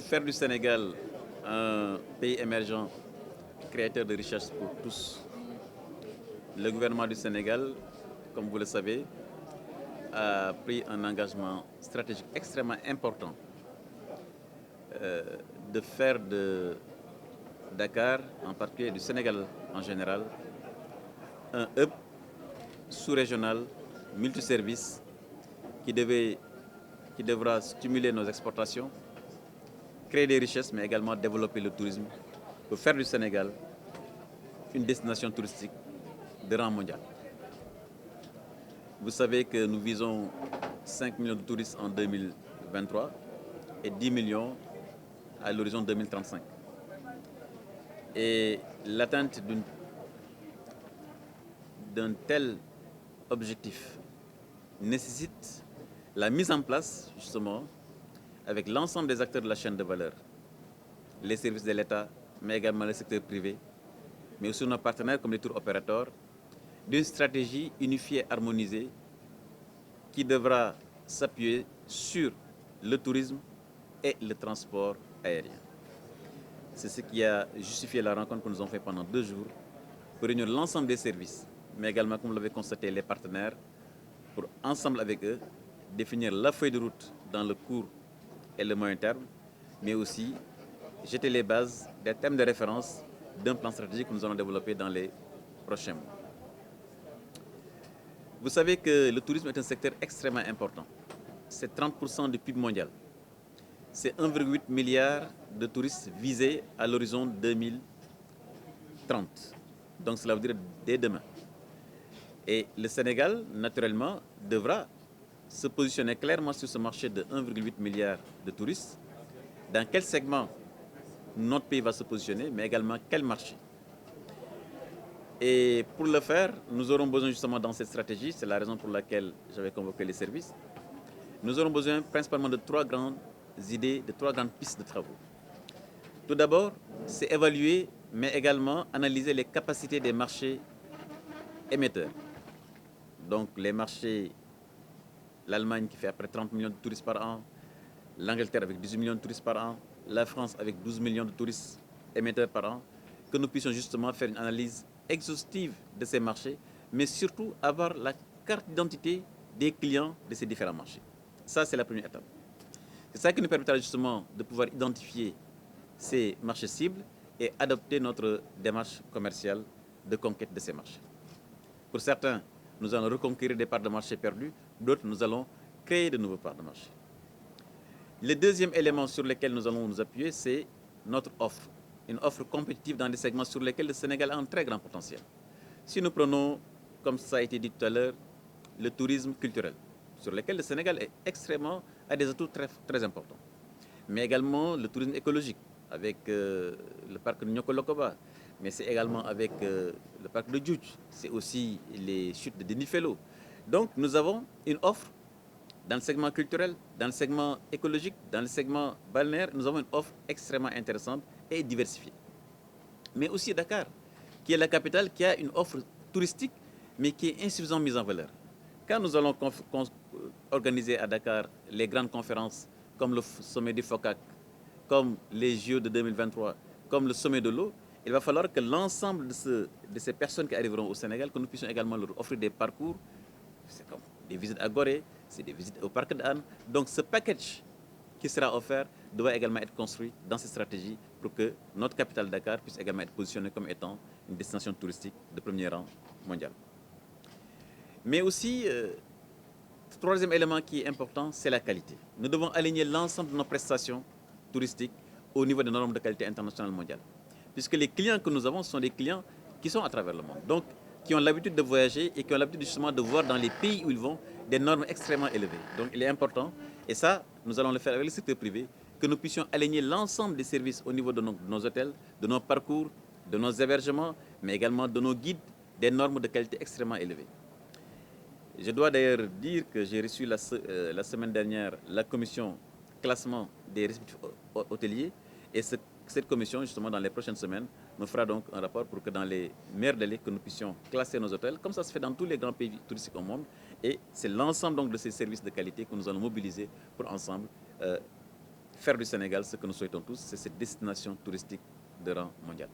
faire du Sénégal un pays émergent, créateur de richesses pour tous, le gouvernement du Sénégal, comme vous le savez, a pris un engagement stratégique extrêmement important de faire de Dakar, en particulier du Sénégal en général, un hub sous-régional multiservice qui devra stimuler nos exportations, créer des richesses, mais également développer le tourisme pour faire du Sénégal une destination touristique de rang mondial. Vous savez que nous visons 5 millions de touristes en 2023 et 10 millions à l'horizon 2035. Et l'atteinte d'un tel objectif nécessite la mise en place, justement, avec l'ensemble des acteurs de la chaîne de valeur, les services de l'État, mais également le secteur privé, mais aussi nos partenaires comme les tours opérateurs, d'une stratégie unifiée, harmonisée, qui devra s'appuyer sur le tourisme et le transport aérien. C'est ce qui a justifié la rencontre que nous avons faite pendant 2 jours pour réunir l'ensemble des services, mais également, comme vous l'avez constaté, les partenaires, pour ensemble avec eux définir la feuille de route dans le court et le moyen terme, mais aussi jeter les bases des thèmes de référence d'un plan stratégique que nous allons développer dans les prochains mois. Vous savez que le tourisme est un secteur extrêmement important. C'est 30% du PIB mondial. C'est 1,8 milliard de touristes visés à l'horizon 2030. Donc cela veut dire dès demain. Et le Sénégal, naturellement, devra se positionner clairement sur ce marché de 1,8 milliard de touristes. Dans quel segment notre pays va se positionner, mais également quel marché. Et pour le faire, nous aurons besoin justement dans cette stratégie, c'est la raison pour laquelle j'avais convoqué les services, nous aurons besoin principalement de 3 grandes idées, de 3 grandes pistes de travaux. Tout d'abord, c'est évaluer, mais également analyser les capacités des marchés émetteurs. Donc les marchés, l'Allemagne qui fait à peu près 30 millions de touristes par an, l'Angleterre avec 18 millions de touristes par an, la France avec 12 millions de touristes émetteurs par an, que nous puissions justement faire une analyse exhaustive de ces marchés, mais surtout avoir la carte d'identité des clients de ces différents marchés. Ça, c'est la première étape. C'est ça qui nous permettra justement de pouvoir identifier ces marchés cibles et adopter notre démarche commerciale de conquête de ces marchés. Pour certains, nous allons reconquérir des parts de marché perdues, d'autres, nous allons créer de nouveaux parts de marché. Le deuxième élément sur lequel nous allons nous appuyer, c'est notre offre. Une offre compétitive dans des segments sur lesquels le Sénégal a un très grand potentiel. Si nous prenons, comme ça a été dit tout à l'heure, le tourisme culturel, sur lequel le Sénégal est extrêmement, a des atouts très, très importants. Mais également le tourisme écologique, avec le parc de Nyokolokoba, mais c'est également avec le parc de Djoudj, c'est aussi les chutes de Denifelo. Donc nous avons une offre dans le segment culturel, dans le segment écologique, dans le segment balnéaire, nous avons une offre extrêmement intéressante et diversifiée. Mais aussi Dakar, qui est la capitale, qui a une offre touristique, mais qui est insuffisamment mise en valeur. Quand nous allons organiser à Dakar les grandes conférences, comme le sommet du FOCAC, comme les JO de 2023, comme le sommet de l'eau, il va falloir que l'ensemble de ces personnes qui arriveront au Sénégal, que nous puissions également leur offrir des parcours, c'est comme des visites à Gorée, c'est des visites au parc d'Anne. Donc ce package qui sera offert doit également être construit dans cette stratégie pour que notre capitale Dakar puisse également être positionnée comme étant une destination touristique de premier rang mondial. Mais aussi, troisième élément qui est important, c'est la qualité. Nous devons aligner l'ensemble de nos prestations touristiques au niveau des normes de qualité internationale mondiale. Puisque les clients que nous avons sont des clients qui sont à travers le monde. Donc, qui ont l'habitude de voyager et qui ont l'habitude justement de voir dans les pays où ils vont des normes extrêmement élevées. Donc il est important, et ça, nous allons le faire avec le secteur privé, que nous puissions aligner l'ensemble des services au niveau de nos hôtels, de nos parcours, de nos hébergements, mais également de nos guides, des normes de qualité extrêmement élevées. Je dois d'ailleurs dire que j'ai reçu la semaine dernière la commission classement des respectifs hôteliers, et cette commission, justement, dans les prochaines semaines, nous fera donc un rapport pour que dans les meilleurs délais, que nous puissions classer nos hôtels, comme ça se fait dans tous les grands pays touristiques au monde. Et c'est l'ensemble donc de ces services de qualité que nous allons mobiliser pour ensemble faire du Sénégal ce que nous souhaitons tous, c'est cette destination touristique de rang mondial.